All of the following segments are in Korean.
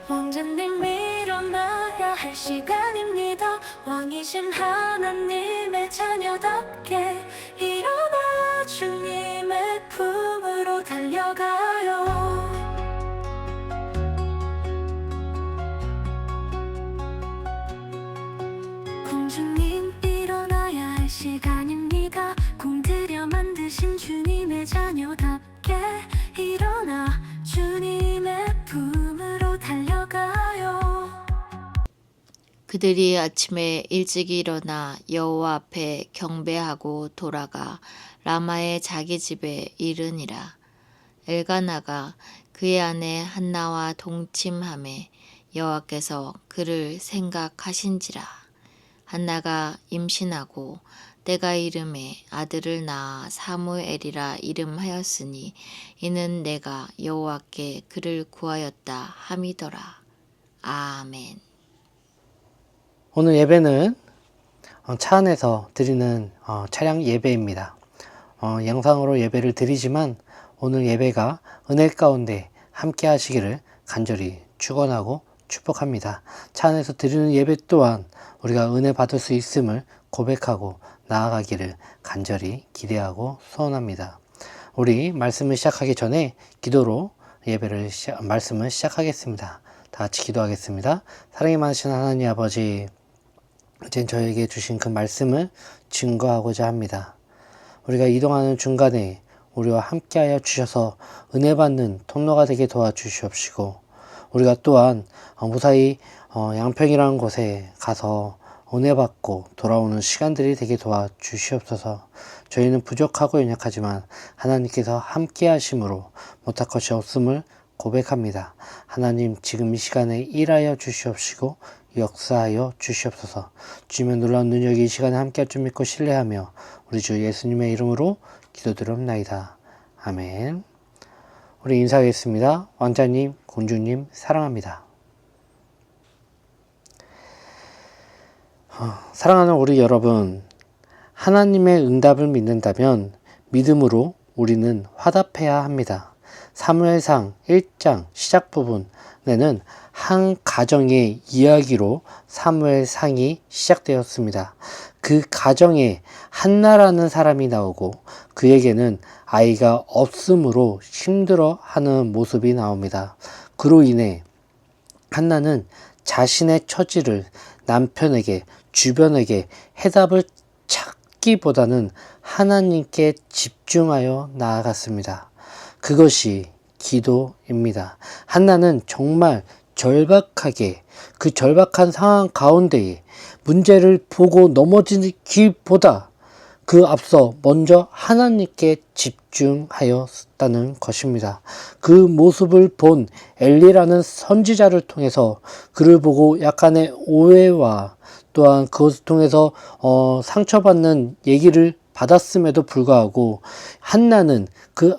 왕자님 일어나야 할 시간입니다. 왕이신 하나님의 자녀답게 일어나 주님의 품으로 달려가요. 공주님 일어나야 할 시간입니다. 공들여 만드신 주님의 자녀답게 일어나 주님의 품으로 달려가요. 그들이 아침에 일찍 일어나 여호와 앞에 경배하고 돌아가 라마의 자기 집에 이르니라. 엘가나가 그의 아내 한나와 동침하매 여호와께서 그를 생각하신지라. 한나가 임신하고 때가 이름에 아들을 낳아 사무엘이라 이름하였으니 이는 내가 여호와께 그를 구하였다 함이더라. 아멘. 오늘 예배는 차 안에서 드리는 차량 예배입니다. 영상으로 예배를 드리지만 오늘 예배가 은혜 가운데 함께 하시기를 간절히 축원하고 축복합니다. 차 안에서 드리는 예배 또한 우리가 은혜 받을 수 있음을 고백하고 나아가기를 간절히 기대하고 소원합니다. 우리 말씀을 시작하기 전에 기도로 말씀을 시작하겠습니다. 다 같이 기도하겠습니다. 사랑이 많으신 하나님 아버지, 이제 저에게 주신 그 말씀을 증거하고자 합니다. 우리가 이동하는 중간에 우리와 함께하여 주셔서 은혜 받는 통로가 되게 도와주시옵시고, 우리가 또한 무사히 양평이라는 곳에 가서 은혜 받고 돌아오는 시간들이 되게 도와주시옵소서. 저희는 부족하고 연약하지만 하나님께서 함께 하심으로 못할 것이 없음을 고백합니다. 하나님, 지금 이 시간에 일하여 주시옵시고 역사하여 주시옵소서. 주님의 놀라운 능력이 이 시간에 함께할 줄 믿고 신뢰하며 우리 주 예수님의 이름으로 기도드립나이다. 아멘. 우리 인사하겠습니다. 왕자님, 공주님 사랑합니다. 사랑하는 우리 여러분, 하나님의 응답을 믿는다면 믿음으로 우리는 화답해야 합니다. 사무엘상 1장 시작 부분에는 한 가정의 이야기로 사무엘상이 시작되었습니다. 그 가정에 한나라는 사람이 나오고 그에게는 아이가 없으므로 힘들어하는 모습이 나옵니다. 그로 인해 한나는 자신의 처지를 남편에게, 주변에게 해답을 찾기보다는 하나님께 집중하여 나아갔습니다. 그것이 기도입니다. 한나는 정말 절박하게, 그 절박한 상황 가운데에 문제를 보고 넘어지기보다 그 앞서 먼저 하나님께 집중하였다는 것입니다. 그 모습을 본 엘리라는 선지자를 통해서 그를 보고 약간의 오해와 또한 그것을 통해서 상처받는 얘기를 받았음에도 불구하고 한나는 그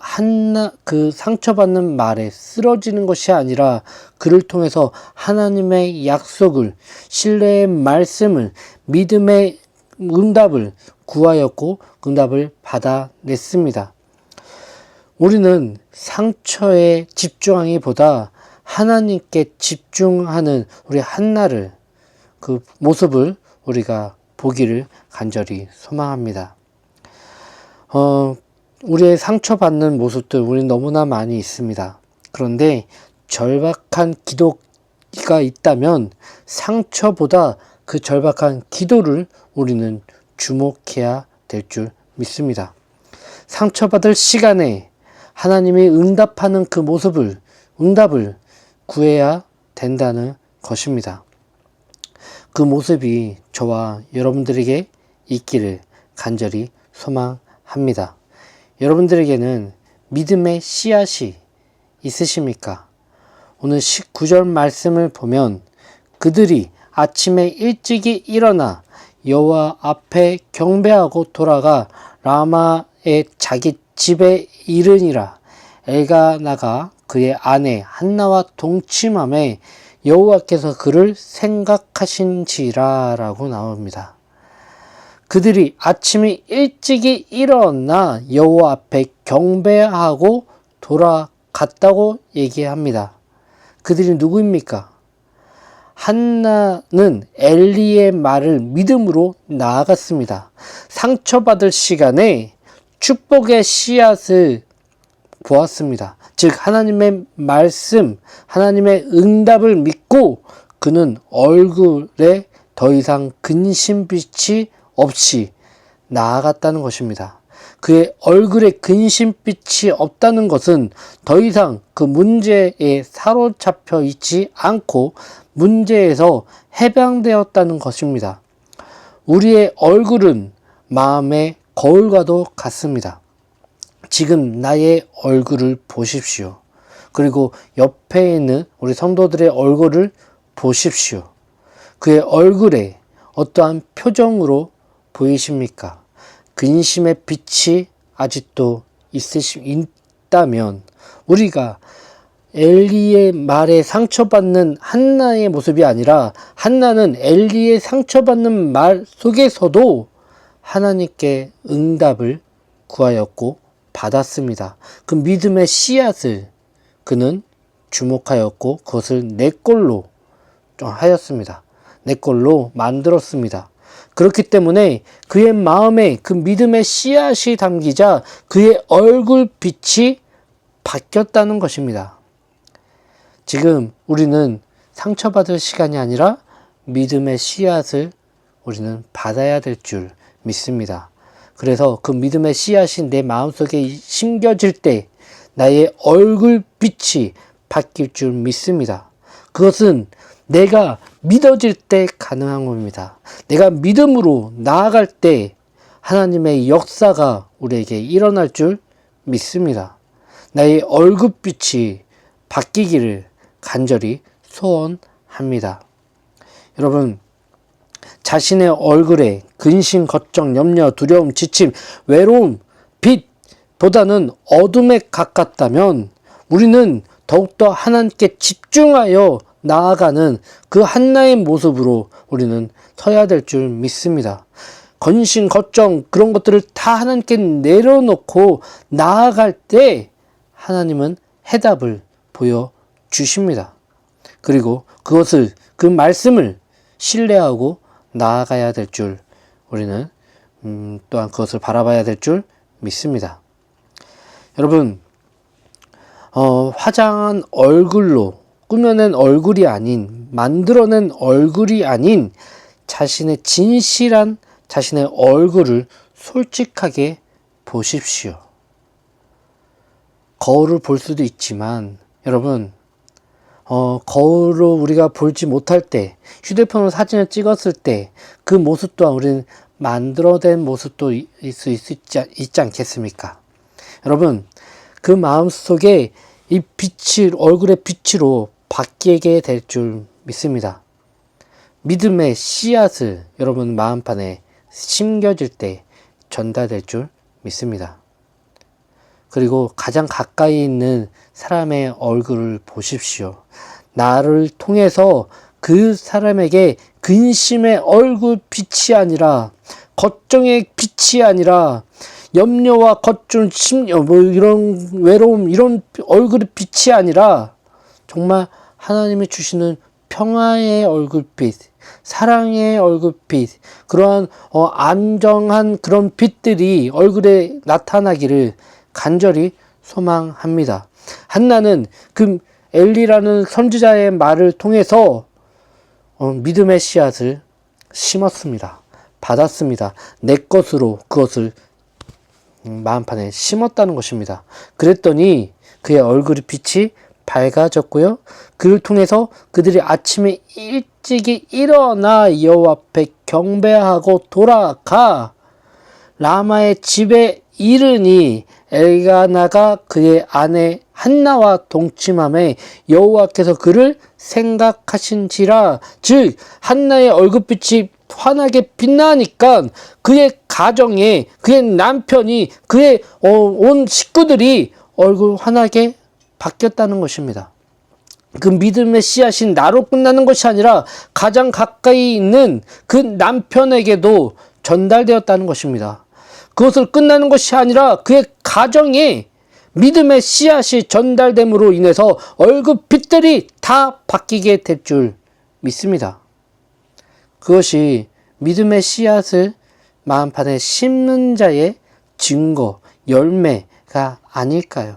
상처받는 말에 쓰러지는 것이 아니라 그를 통해서 하나님의 약속을, 신뢰의 말씀을, 믿음의 응답을 구하였고 응답을 받아냈습니다. 우리는 상처에 집중하기보다 하나님께 집중하는 우리 한나를, 그 모습을 우리가 보기를 간절히 소망합니다. 우리의 상처받는 모습들 우리는 너무나 많이 있습니다. 그런데 절박한 기도가 있다면 상처보다 그 절박한 기도를 우리는 주목해야 될 줄 믿습니다. 상처받을 시간에 하나님이 응답하는 그 모습을, 응답을 구해야 된다는 것입니다. 그 모습이 저와 여러분들에게 있기를 간절히 소망합니다. 여러분들에게는 믿음의 씨앗이 있으십니까? 오늘 19절 말씀을 보면 그들이 아침에 일찍이 일어나 여호와 앞에 경배하고 돌아가 라마의 자기 집에 이르니라. 엘가나가 그의 아내 한나와 동침함에 여호와께서 그를 생각하신지라 라고 나옵니다. 그들이 아침에 일찍이 일어나 여호와 앞에 경배하고 돌아갔다고 얘기합니다. 그들이 누구입니까? 한나는 엘리의 말을 믿음으로 나아갔습니다. 상처받을 시간에 축복의 씨앗을 보았습니다. 즉 하나님의 말씀, 하나님의 응답을 믿고 그는 얼굴에 더 이상 근심빛이 없이 나아갔다는 것입니다. 그의 얼굴에 근심빛이 없다는 것은 더 이상 그 문제에 사로잡혀 있지 않고 문제에서 해방되었다는 것입니다. 우리의 얼굴은 마음의 거울과도 같습니다. 지금 나의 얼굴을 보십시오. 그리고 옆에 있는 우리 성도들의 얼굴을 보십시오. 그의 얼굴에 어떠한 표정으로 보이십니까? 근심의 빛이 아직도 있다면 우리가 엘리의 말에 상처받는 한나의 모습이 아니라 한나는 엘리의 상처받는 말 속에서도 하나님께 응답을 구하였고 받았습니다. 그 믿음의 씨앗을 그는 주목하였고 그것을 내 걸로 하였습니다. 내 걸로 만들었습니다. 그렇기 때문에 그의 마음에 그 믿음의 씨앗이 담기자 그의 얼굴빛이 바뀌었다는 것입니다. 지금 우리는 상처받을 시간이 아니라 믿음의 씨앗을 우리는 받아야 될 줄 믿습니다. 그래서 그 믿음의 씨앗이 내 마음속에 심겨질 때 나의 얼굴빛이 바뀔 줄 믿습니다. 그것은 내가 믿어질 때 가능한 겁니다. 내가 믿음으로 나아갈 때 하나님의 역사가 우리에게 일어날 줄 믿습니다. 나의 얼굴빛이 바뀌기를 간절히 소원합니다. 여러분, 자신의 얼굴에 근심, 걱정, 염려, 두려움, 지침, 외로움, 빛보다는 어둠에 가깝다면 우리는 더욱더 하나님께 집중하여 나아가는 그 한나의 모습으로 우리는 서야 될 줄 믿습니다. 근심, 걱정 그런 것들을 다 하나님께 내려놓고 나아갈 때 하나님은 해답을 보여주십니다. 그리고 그것을 그 말씀을 신뢰하고 나아가야 될 줄 우리는 또한 그것을 바라봐야 될 줄 믿습니다. 여러분, 화장한 얼굴로 꾸며낸 얼굴이 아닌, 만들어낸 얼굴이 아닌 자신의 진실한 자신의 얼굴을 솔직하게 보십시오. 거울을 볼 수도 있지만 여러분, 거울로 우리가 보지 못할 때, 휴대폰으로 사진을 찍었을 때 그 모습 또한 우리는 만들어낸 모습도 있지 않겠습니까? 여러분, 그 마음속에 이 빛이 얼굴의 빛으로 바뀌게 될 줄 믿습니다. 믿음의 씨앗을 여러분 마음판에 심겨질 때 전달될 줄 믿습니다. 그리고 가장 가까이 있는 사람의 얼굴을 보십시오. 나를 통해서 그 사람에게 근심의 얼굴 빛이 아니라, 걱정의 빛이 아니라, 염려와 걱정, 이런 외로움, 이런 얼굴의 빛이 아니라 정말 하나님이 주시는 평화의 얼굴빛, 사랑의 얼굴빛, 그러한 안정한 그런 빛들이 얼굴에 나타나기를 간절히 소망합니다. 한나는 그 엘리라는 선지자의 말을 통해서 믿음의 씨앗을 심었습니다. 받았습니다. 내 것으로 그것을 마음판에 심었다는 것입니다. 그랬더니 그의 얼굴의 빛이 밝아졌고요. 그를 통해서 그들이 아침에 일찍이 일어나 여호와 앞에 경배하고 돌아가 라마의 집에 이르니 엘가나가 그의 아내 한나와 동침함에 여호와께서 그를 생각하신지라. 즉 한나의 얼굴빛이 환하게 빛나니까 그의 가정에 그의 남편이 그의 온 식구들이 얼굴 환하게 바뀌었다는 것입니다. 그 믿음의 씨앗이 나로 끝나는 것이 아니라 가장 가까이 있는 그 남편에게도 전달되었다는 것입니다. 그것을 끝나는 것이 아니라 그의 가정에 믿음의 씨앗이 전달됨으로 인해서 얼굴빛들이 다 바뀌게 될 줄 믿습니다. 그것이 믿음의 씨앗을 마음판에 심는 자의 증거, 열매가 아닐까요?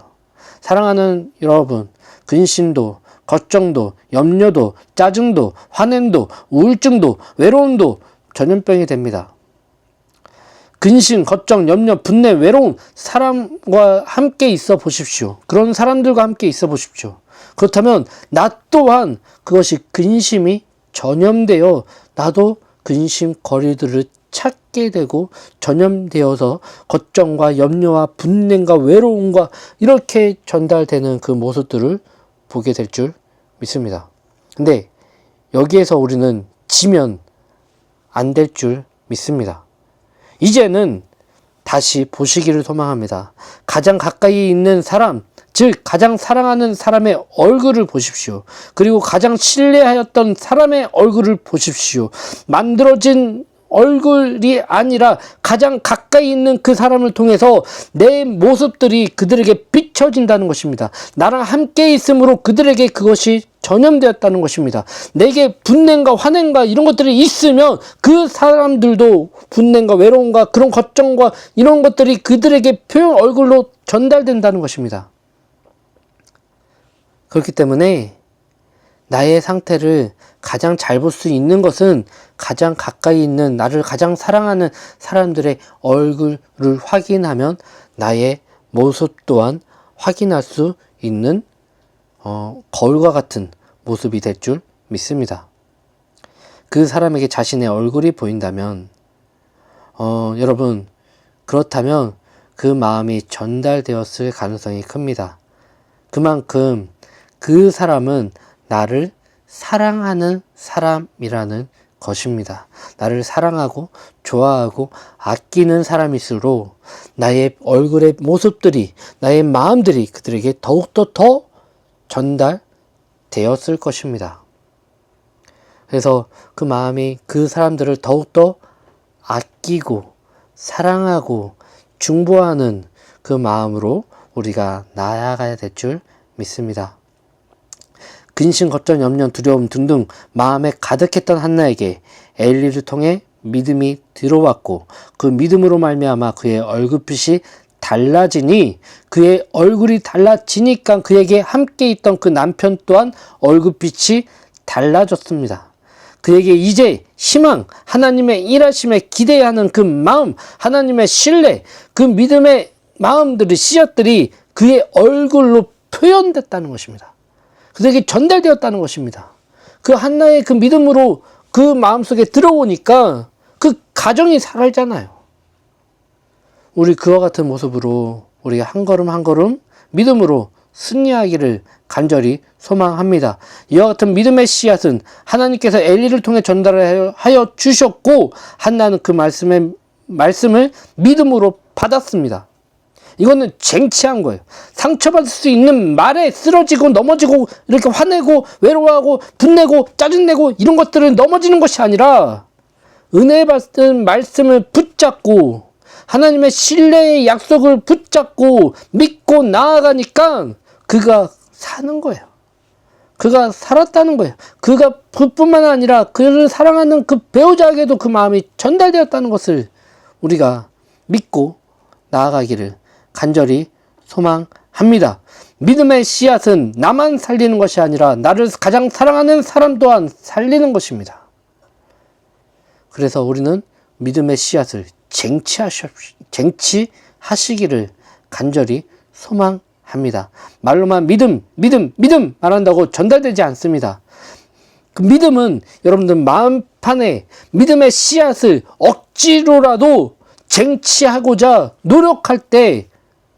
사랑하는 여러분, 근심도, 걱정도, 염려도, 짜증도, 화냄도, 우울증도, 외로움도 전염병이 됩니다. 근심, 걱정, 염려, 분내, 외로움, 사람과 함께 있어 보십시오. 그런 사람들과 함께 있어 보십시오. 그렇다면 나 또한 그것이 근심이 전염되어 나도 근심 거리들을 찾게 되고 전염되어서 걱정과 염려와 분냄과 외로움과 이렇게 전달되는 그 모습들을 보게 될 줄 믿습니다. 근데 여기에서 우리는 지면 안 될 줄 믿습니다. 이제는 다시 보시기를 소망합니다. 가장 가까이 있는 사람, 즉 가장 사랑하는 사람의 얼굴을 보십시오. 그리고 가장 신뢰하였던 사람의 얼굴을 보십시오. 만들어진 얼굴이 아니라 가장 가까이 있는 그 사람을 통해서 내 모습들이 그들에게 비춰진다는 것입니다. 나랑 함께 있음으로 그들에게 그것이 전염되었다는 것입니다. 내게 분냄과 화냄과 이런 것들이 있으면 그 사람들도 분냄과 외로움과 그런 걱정과 이런 것들이 그들에게 표현 얼굴로 전달된다는 것입니다. 그렇기 때문에 나의 상태를 가장 잘 볼 수 있는 것은 가장 가까이 있는 나를 가장 사랑하는 사람들의 얼굴을 확인하면 나의 모습 또한 확인할 수 있는 거울과 같은 모습이 될 줄 믿습니다. 그 사람에게 자신의 얼굴이 보인다면 여러분 그렇다면 그 마음이 전달되었을 가능성이 큽니다. 그만큼 그 사람은 나를 사랑하는 사람이라는 것입니다. 나를 사랑하고 좋아하고 아끼는 사람일수록 나의 얼굴의 모습들이 나의 마음들이 그들에게 더욱더 더 전달되었을 것입니다. 그래서 그 마음이 그 사람들을 더욱더 아끼고 사랑하고 중보하는 그 마음으로 우리가 나아가야 될 줄 믿습니다. 근심, 걱정, 염려, 두려움 등등 마음에 가득했던 한나에게 엘리를 통해 믿음이 들어왔고 그 믿음으로 말미암아 그의 얼굴빛이 달라지니 그의 얼굴이 달라지니까 그에게 함께 있던 그 남편 또한 얼굴빛이 달라졌습니다. 그에게 이제 희망, 하나님의 일하심에 기대하는 그 마음, 하나님의 신뢰, 그 믿음의 마음들이 씨앗들이 그의 얼굴로 표현됐다는 것입니다. 그들에게 전달되었다는 것입니다. 그 한나의 그 믿음으로 그 마음속에 들어오니까 그 가정이 살아있잖아요. 우리 그와 같은 모습으로 우리가 한 걸음 한 걸음 믿음으로 승리하기를 간절히 소망합니다. 이와 같은 믿음의 씨앗은 하나님께서 엘리를 통해 전달하여 주셨고 한나는 그 말씀을 믿음으로 받았습니다. 이거는 쟁취한 거예요. 상처받을 수 있는 말에 쓰러지고 넘어지고 이렇게 화내고 외로워하고 분내고 짜증내고 이런 것들은 넘어지는 것이 아니라 은혜 받은 말씀을 붙잡고 하나님의 신뢰의 약속을 붙잡고 믿고 나아가니까 그가 사는 거예요. 그가 살았다는 거예요. 그가 뿐만 아니라 그를 사랑하는 그 배우자에게도 그 마음이 전달되었다는 것을 우리가 믿고 나아가기를 간절히 소망합니다. 믿음의 씨앗은 나만 살리는 것이 아니라 나를 가장 사랑하는 사람 또한 살리는 것입니다. 그래서 우리는 믿음의 씨앗을 쟁취하시기를 간절히 소망합니다. 말로만 믿음 말한다고 전달되지 않습니다. 그 믿음은 여러분들 마음판에 믿음의 씨앗을 억지로라도 쟁취하고자 노력할 때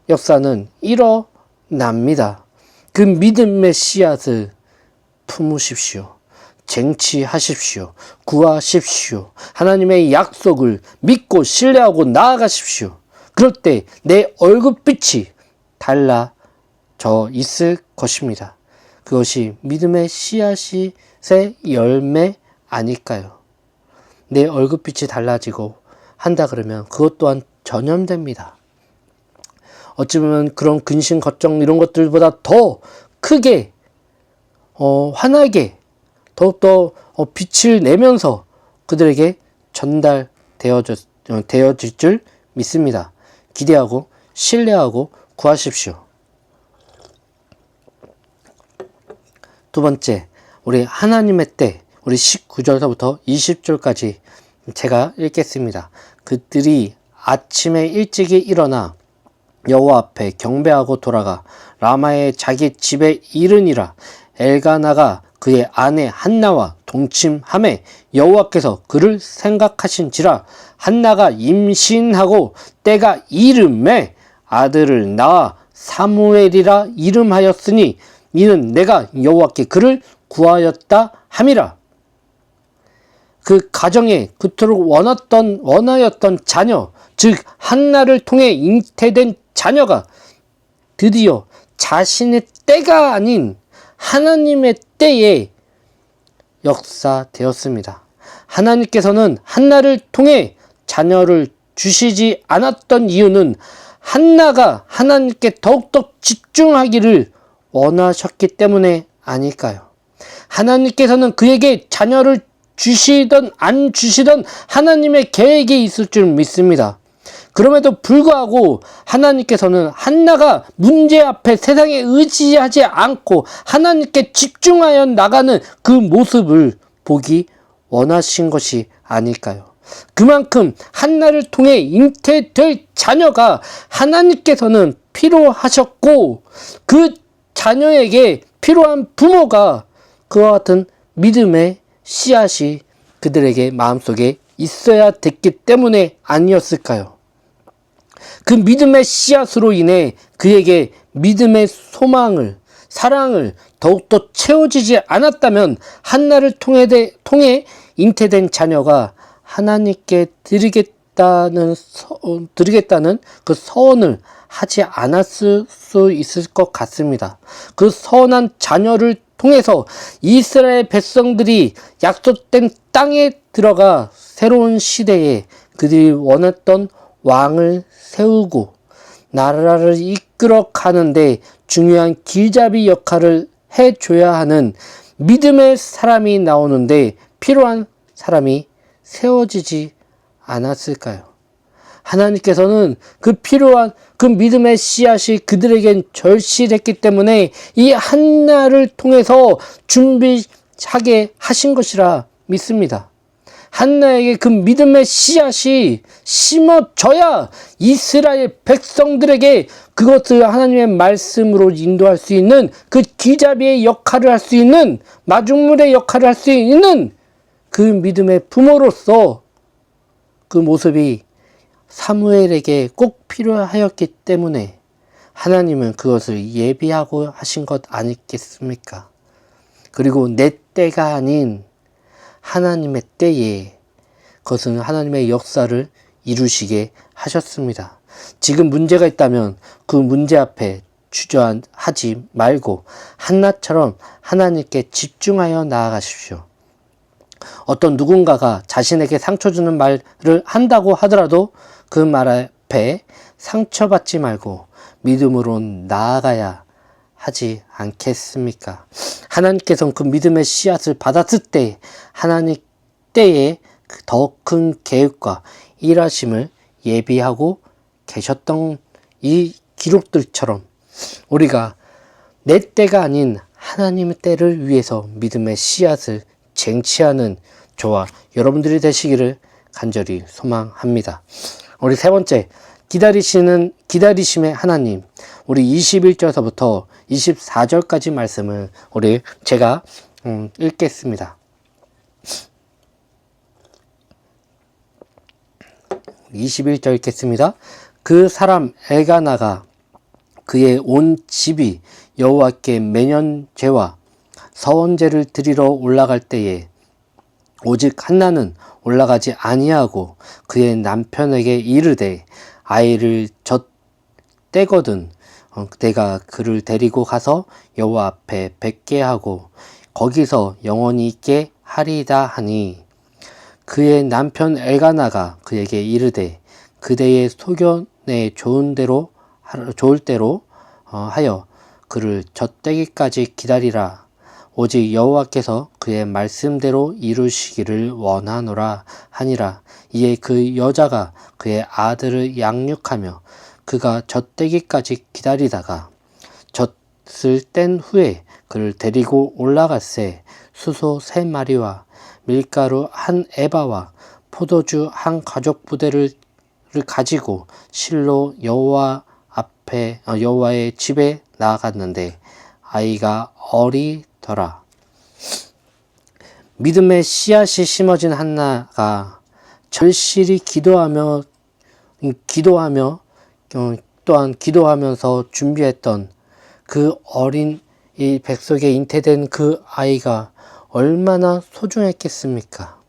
역사는 일어납니다. 그 믿음의 씨앗을 품으십시오. 쟁취하십시오. 구하십시오. 하나님의 약속을 믿고 신뢰하고 나아가십시오. 그럴 때 내 얼굴빛이 달라져 있을 것입니다. 그것이 믿음의 씨앗의 열매 아닐까요? 내 얼굴빛이 달라지고 한다 그러면 그것 또한 전염됩니다. 어찌 보면 그런 근심, 걱정 이런 것들보다 더 크게 환하게 더욱더 빛을 내면서 그들에게 전달되어질 줄 믿습니다. 기대하고 신뢰하고 구하십시오. 두 번째, 우리 하나님의 때, 우리 19절서부터 20절까지 제가 읽겠습니다. 그들이 아침에 일찍이 일어나 여호와 앞에 경배하고 돌아가 라마의 자기 집에 이르니라. 엘가나가 그의 아내 한나와 동침하매 여호와께서 그를 생각하신지라. 한나가 임신하고 때가 이름에 아들을 낳아 사무엘이라 이름하였으니 이는 내가 여호와께 그를 구하였다 함이라. 그 가정에 그토록 원하였던 자녀, 즉 한나를 통해 잉태된 자녀가 드디어 자신의 때가 아닌 하나님의 때에 역사되었습니다. 하나님께서는 한나를 통해 자녀를 주시지 않았던 이유는 한나가 하나님께 더욱더 집중하기를 원하셨기 때문에 아닐까요? 하나님께서는 그에게 자녀를 주시던 안 주시던 하나님의 계획이 있을 줄 믿습니다. 그럼에도 불구하고 하나님께서는 한나가 문제 앞에 세상에 의지하지 않고 하나님께 집중하여 나가는 그 모습을 보기 원하신 것이 아닐까요? 그만큼 한나를 통해 잉태될 자녀가 하나님께서는 필요하셨고 그 자녀에게 필요한 부모가 그와 같은 믿음의 씨앗이 그들에게 마음속에 있어야 됐기 때문에 아니었을까요? 그 믿음의 씨앗으로 인해 그에게 믿음의 소망을, 사랑을 더욱더 채워지지 않았다면 한나를 통해 잉태된 자녀가 하나님께 드리겠다는 그 서원을 하지 않았을 수 있을 것 같습니다. 그 선한 자녀를 통해서 이스라엘 백성들이 약속된 땅에 들어가 새로운 시대에 그들이 원했던 왕을 세우고 나라를 이끌어 가는데 중요한 길잡이 역할을 해줘야 하는 믿음의 사람이 나오는데 필요한 사람이 세워지지 않았을까요? 하나님께서는 그 필요한 그 믿음의 씨앗이 그들에겐 절실했기 때문에 이 한나를 통해서 준비하게 하신 것이라 믿습니다. 한나에게 그 믿음의 씨앗이 심어져야 이스라엘 백성들에게 그것을 하나님의 말씀으로 인도할 수 있는 그 길잡이의 역할을 할 수 있는 마중물의 역할을 할 수 있는 그 믿음의 부모로서 그 모습이 사무엘에게 꼭 필요하였기 때문에 하나님은 그것을 예비하고 하신 것 아니겠습니까? 그리고 내 때가 아닌 하나님의 때에 그것은 하나님의 역사를 이루시게 하셨습니다. 지금 문제가 있다면 그 문제 앞에 주저하지 말고 한나처럼 하나님께 집중하여 나아가십시오. 어떤 누군가가 자신에게 상처 주는 말을 한다고 하더라도 그 말 앞에 상처받지 말고 믿음으로 나아가야 하지 않겠습니까? 하나님께서는 그 믿음의 씨앗을 받았을 때 하나님 때에 더 큰 계획과 일하심을 예비하고 계셨던 이 기록들처럼 우리가 내 때가 아닌 하나님의 때를 위해서 믿음의 씨앗을 쟁취하는 저와 여러분들이 되시기를 간절히 소망합니다. 우리 세 번째, 기다리심의 하나님. 우리 21절서부터 24절까지 말씀을 제가 읽겠습니다. 21절 읽겠습니다. 그 사람 엘가나가 그의 온 집이 여호와께 매년제와 서원제를 드리러 올라갈 때에 오직 한나는 올라가지 아니하고 그의 남편에게 이르되 아이를 젖대거든 내가 그를 데리고 가서 여호와 앞에 뵙게 하고 거기서 영원히 있게 하리이다 하니 그의 남편 엘가나가 그에게 이르되 그대의 소견에 좋을 대로 하여 그를 젖대기까지 기다리라. 오직 여호와께서 그의 말씀대로 이루시기를 원하노라 하니라. 이에 그 여자가 그의 아들을 양육하며 그가 젖되기까지 기다리다가 젖을 뗀 후에 그를 데리고 올라갈새 수소 3마리와 밀가루 1에바와 포도주 1가족부대를 가지고 실로 여호와의 집에 나아갔는데 아이가 어리더라. 믿음의 씨앗이 심어진 한나가 절실히 또한 기도하면서 준비했던 그 어린 이 뱃속에 잉태된 그 아이가 얼마나 소중했겠습니까?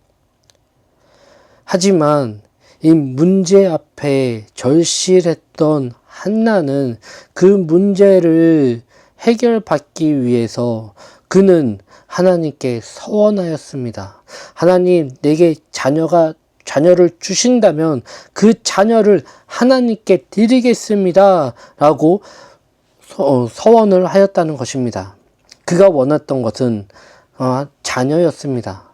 하지만 이 문제 앞에 절실했던 한나는 그 문제를 해결받기 위해서 그는 하나님께 서원하였습니다. 하나님, 내게 자녀를 주신다면 그 자녀를 하나님께 드리겠습니다. 라고 서원을 하였다는 것입니다. 그가 원했던 것은 자녀였습니다.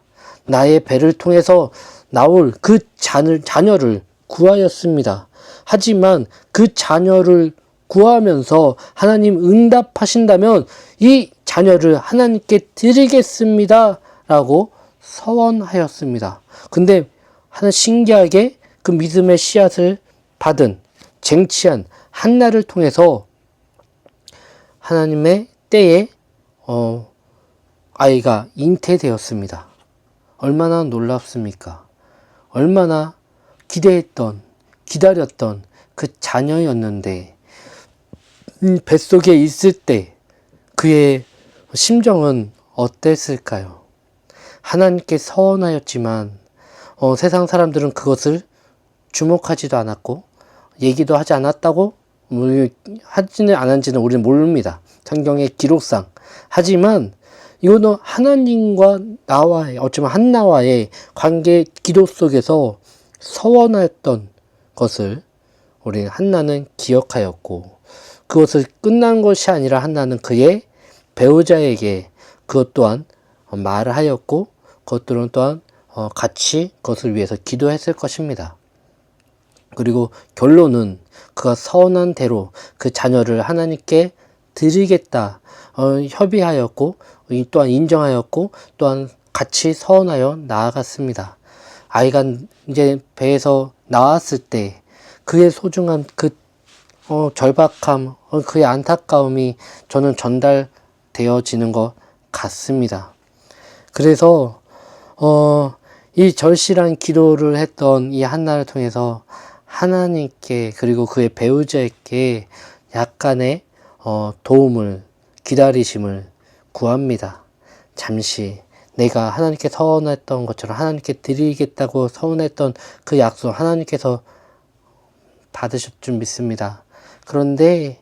나의 배를 통해서 나올 그 자녀를 구하였습니다. 하지만 그 자녀를 구하면서 하나님 응답하신다면 이 자녀를 하나님께 드리겠습니다. 라고 서원하였습니다. 근데 하나 신기하게 그 믿음의 씨앗을 받은 쟁취한 한나를 통해서 하나님의 때에 아이가 잉태되었습니다. 얼마나 놀랍습니까? 얼마나 기다렸던 그 자녀였는데 뱃속에 있을 때 그의 심정은 어땠을까요? 하나님께 서원하였지만 세상 사람들은 그것을 주목하지도 않았고 얘기도 하지 않았다고 하지는 않은지는 우리는 모릅니다. 성경의 기록상. 하지만 이거는 하나님과 나와의 어쩌면 한나와의 관계 기도 속에서 서원하였던 것을 우리 한나는 기억하였고 그것을 끝난 것이 아니라 한나는 그의 배우자에게 그것 또한 말을 하였고 그것들은 또한 같이 그것을 위해서 기도했을 것입니다. 그리고 결론은 그가 서원한 대로 그 자녀를 하나님께 드리겠다 협의하였고 또한 인정하였고 또한 같이 서원하여 나아갔습니다. 아이가 이제 배에서 나왔을 때 그의 소중한 그 절박함, 그의 안타까움이 저는 전달되어지는 것 같습니다. 그래서 이 절실한 기도를 했던 이 한나를 통해서 하나님께 그리고 그의 배우자에게 약간의 도움을 기다리심을 구합니다. 잠시 내가 하나님께 서원했던 것처럼 하나님께 드리겠다고 서원했던 그 약속 하나님께서 받으실 줄 믿습니다. 그런데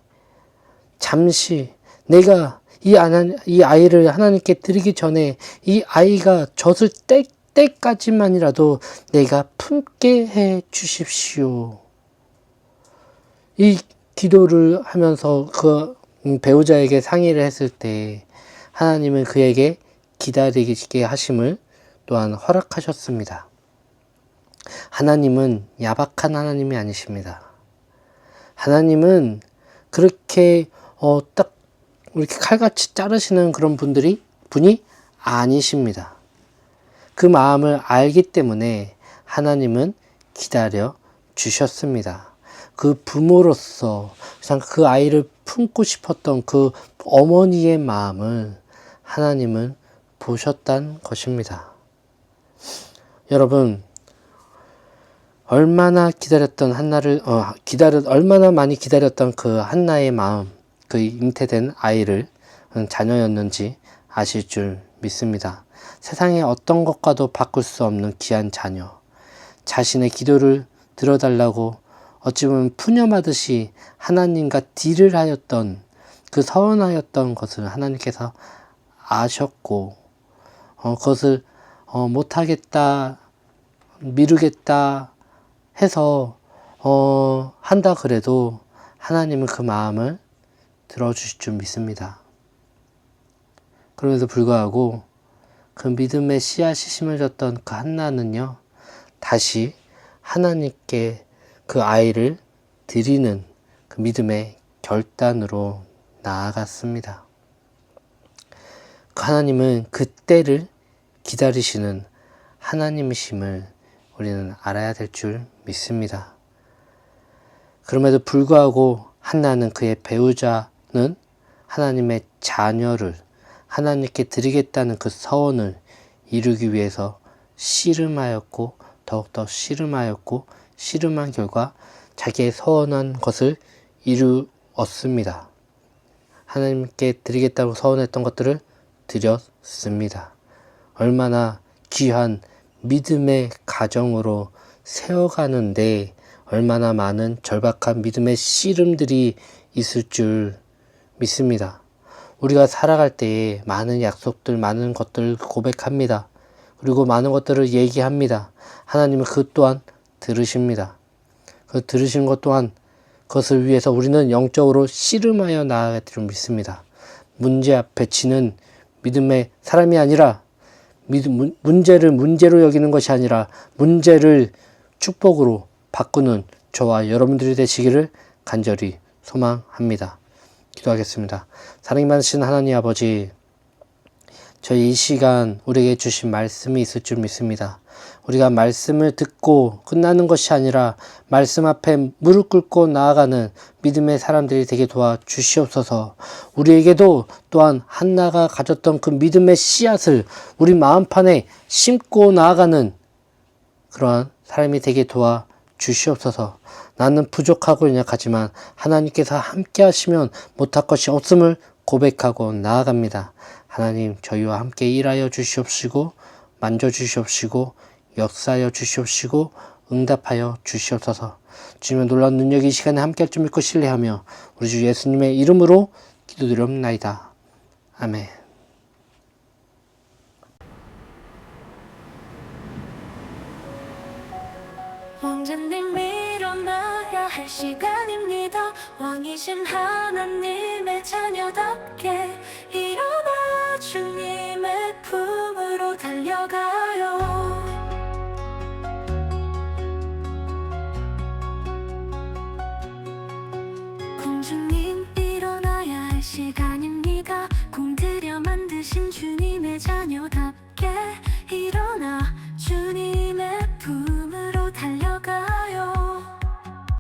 잠시 내가 이 아이를 하나님께 드리기 전에 이 아이가 젖을 때까지만이라도 내가 품게 해 주십시오. 이 기도를 하면서 그 배우자에게 상의를 했을 때 하나님은 그에게 기다리게 하심을 또한 허락하셨습니다. 하나님은 야박한 하나님이 아니십니다. 하나님은 그렇게 딱 이렇게 칼같이 자르시는 그런 분이 아니십니다. 그 마음을 알기 때문에 하나님은 기다려 주셨습니다. 그 부모로서 그 아이를 품고 싶었던 그 어머니의 마음을 하나님은 보셨단 것입니다. 여러분, 얼마나 기다렸던 얼마나 많이 기다렸던 그 한나의 마음, 그 잉태된 아이를 자녀였는지 아실 줄 믿습니다. 세상의 어떤 것과도 바꿀 수 없는 귀한 자녀, 자신의 기도를 들어달라고 어찌 보면 푸념하듯이 하나님과 딜을 하였던 그 서원하였던 것을 하나님께서 아셨고 그것을 못하겠다, 미루겠다 해서 한다 그래도 하나님은 그 마음을 들어주실 줄 믿습니다. 그럼에도 불구하고 그 믿음의 씨앗이 심어졌던 그 한나는요, 다시 하나님께 그 아이를 드리는 그 믿음의 결단으로 나아갔습니다. 그 하나님은 그 때를 기다리시는 하나님이심을 우리는 알아야 될 줄 믿습니다. 그럼에도 불구하고 한나는 그의 배우자는 하나님의 자녀를 하나님께 드리겠다는 그 서원을 이루기 위해서 씨름하였고 더욱더 씨름하였고 씨름한 결과 자기의 서원한 것을 이루었습니다. 하나님께 드리겠다고 서원했던 것들을 드렸습니다. 얼마나 귀한 믿음의 가정으로 세워가는데 얼마나 많은 절박한 믿음의 씨름들이 있을 줄 믿습니다. 우리가 살아갈 때에 많은 약속들, 많은 것들을 고백합니다. 그리고 많은 것들을 얘기합니다. 하나님은 그 또한 들으십니다. 그 들으신 것 또한 그것을 위해서 우리는 영적으로 씨름하여 나아갈 줄 믿습니다. 문제 앞에 지는 믿음의 사람이 아니라 문제를 문제로 여기는 것이 아니라 문제를 축복으로 바꾸는 저와 여러분들이 되시기를 간절히 소망합니다. 기도하겠습니다. 사랑이 많으신 하나님 아버지, 저희 이 시간 우리에게 주신 말씀이 있을 줄 믿습니다. 우리가 말씀을 듣고 끝나는 것이 아니라 말씀 앞에 무릎 꿇고 나아가는 믿음의 사람들이 되게 도와주시옵소서. 우리에게도 또한 한나가 가졌던 그 믿음의 씨앗을 우리 마음판에 심고 나아가는 그러한 사람이 되게 도와주시옵소서. 나는 부족하고 연약하지만 하나님께서 함께 하시면 못할 것이 없음을 고백하고 나아갑니다. 하나님, 저희와 함께 일하여 주시옵시고 만져주시옵시고 역사하여 주시옵시고 응답하여 주시옵소서. 주님의 놀라운 능력이 이 시간에 함께 할 줄 믿고 신뢰하며 우리 주 예수님의 이름으로 기도드리옵나이다. 아멘. 왕자님 일어나야 할 시간입니다. 왕이신 하나님의 자녀답게 일어나 주님의 품으로 달려가요. 공주님 일어나야 할 시간입니다. 공들여 만드신 주님의 자녀답게